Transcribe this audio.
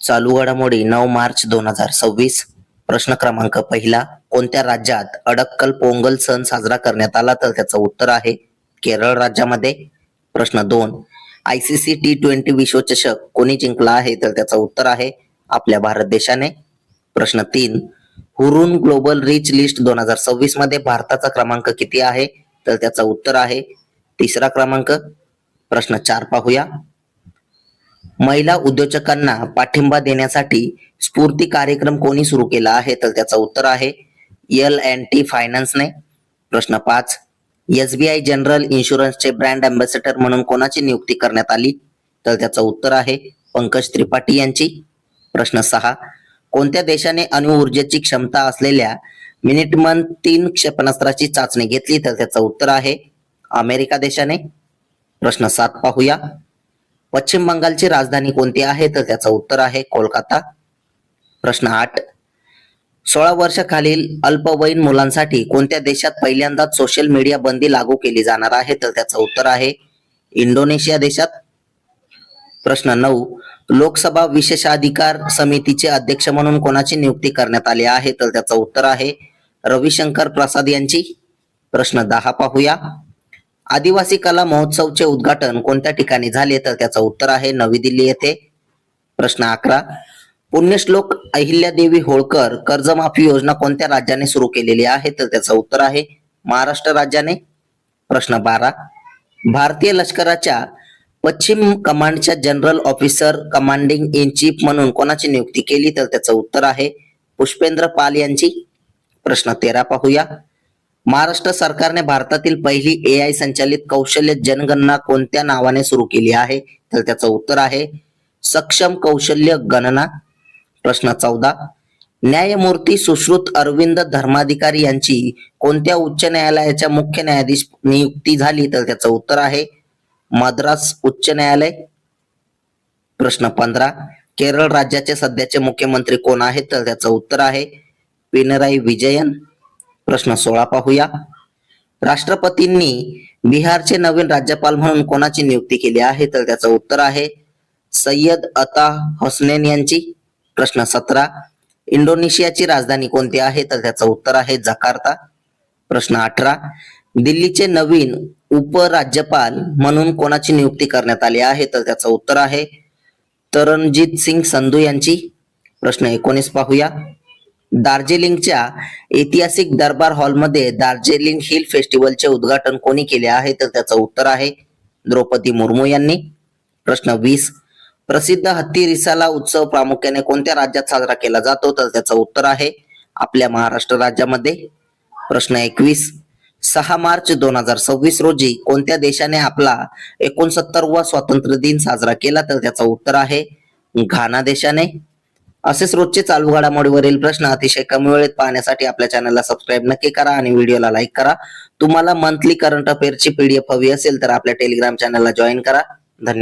चालू घडामोडी 9 मार्च 2026. प्रश्न क्रमांक पहिला, कोणत्या राज्यात अडक्कल पोंगल सण साजरा करण्यात आला? तर त्याचं उत्तर आहे केरळ राज्यामध्ये. प्रश्न 2, ICC T20 विश्वचषक कोणी जिंकला आहे? तर त्याचं उत्तर आहे आपल्या भारत देशाने. प्रश्न 3, हुरून ग्लोबल रिच लिस्ट 2026 मध्ये भारताचा क्रमांक किती आहे? तर त्याचं उत्तर आहे 3रा क्रमांक. प्रश्न 4 पाहूया. महिला उद्योजकांना पाठिंबा देण्यासाठी स्फूर्ती कार्यक्रम कोणी सुरू केला आहे? तर त्याचं उत्तर आहे L&T फायनान्सने. प्रश्न 5, SBI जनरल इन्शुरन्सचे ब्रँड अँबॅसेडर म्हणून कोणाची नियुक्ती करण्यात आली? तर त्याचं उत्तर आहे पंकज त्रिपाठी यांची. प्रश्न 6, कोणत्या देशाने अणुऊर्जेची क्षमता असलेल्या मिनिटमन 3 क्षेपणास्त्राची चाचणी घेतली? तर त्याचं उत्तर आहे अमेरिका देशाने. प्रश्न 7 पाहूया. पश्चिम बंगालची राजधानी कोणती आहे? तर त्याचं उत्तर आहे कोलकाता. प्रश्न 8, 16 वर्षाखालील अल्पवयीन मुलांसाठी कोणत्या देशात पहिल्यांदाच सोशल मीडिया बंदी लागू केली जाणार आहे? तर त्याचं उत्तर आहे इंडोनेशिया देशात. प्रश्न 9, लोकसभा विशेषाधिकार समितीचे अध्यक्ष म्हणून कोणाची नियुक्ती करण्यात आली आहे? तर त्याचं उत्तर आहे रविशंकर प्रसाद यांची. प्रश्न 10 पाहूया. आदिवासी कला महोत्सवचे उद्घाटन कोणत्या ठिकाणी झाले? तर त्याचं उत्तर आहे नवी दिल्ली येथे. प्रश्न 11, पुण्यश्लोक अहिल्यादेवी होळकर कर्जमाफी योजना कोणत्या राज्याने सुरू केलेली आहे? तर त्याचं उत्तर आहे महाराष्ट्र राज्याने. प्रश्न 12, भारतीय लष्कराच्या पश्चिम कमांडच्या general officer commanding in chief म्हणून कोणाची नियुक्ती केली? तर त्याचं उत्तर आहे पुष्पेंद्र पाल यांची. प्रश्न 13 पाहूया. महाराष्ट्र सरकारने भारतातील पहिली AI संचालित कौशल्य जनगणना कोणत्या नावाने सुरू केली आहे? तर त्याचं उत्तर आहे सक्षम कौशल्य गणना. प्रश्न 14, न्यायमूर्ती सुश्रुत अरविंद धर्माधिकारी यांची कोणत्या उच्च न्यायालयाच्या मुख्य न्यायाधीश नियुक्ती झाली? तर त्याचं उत्तर आहे मद्रास उच्च न्यायालय. प्रश्न 15, केरळ राज्याचे सध्याचे मुख्यमंत्री कोण आहेत? तर त्याचं उत्तर आहे पिनराई विजयन. प्रश्न 16 पाहूया. राष्ट्रपतींनी बिहारचे नवीन राज्यपाल म्हणून कोणाची नियुक्ती केली आहे? तर त्याचं उत्तर आहे सय्यद अता हसनैन यांची. प्रश्न 17, इंडोनेशियाची राजधानी कोणती आहे? तर त्याचं उत्तर आहे जकार्ता. प्रश्न 18, दिल्लीचे नवीन उपराज्यपाल म्हणून कोणाची नियुक्ती करण्यात आली आहे? तर त्याचं उत्तर आहे तरनजीत सिंग संधू यांची. प्रश्न 19 पाहूया. दार्जिलिंगच्या ऐतिहासिक दरबार हॉलमध्ये दार्जिलिंग हिल फेस्टिवलचे उद्घाटन कोणी केले आहे? तर त्याचं उत्तर आहे द्रौपदी मुर्मू यांनी. प्रश्न 20, प्रसिद्ध हत्ती रिसाला उत्सव प्रामुख्याने कोणत्या राज्यात साजरा केला जातो? तर त्याचं उत्तर आहे आपल्या महाराष्ट्र राज्यामध्ये. प्रश्न 21, 6 मार्च 2026 रोजी कोणत्या देशाने आपला 69वा स्वातंत्र्य दिन साजरा केला? तर त्याचं उत्तर आहे घाना देशाने. असेच रोजचे चालू घडामोडीवरील प्रश्न अतिशय कमी वेळेत पाहण्यासाठी आपल्या चॅनलला सबस्क्राईब नक्की करा आणि व्हिडिओला लाईक करा. तुम्हाला मंथली करंट अफेअरची PDF हवी असेल तर आपल्या टेलिग्राम चॅनलला जॉईन करा. धन्यवाद.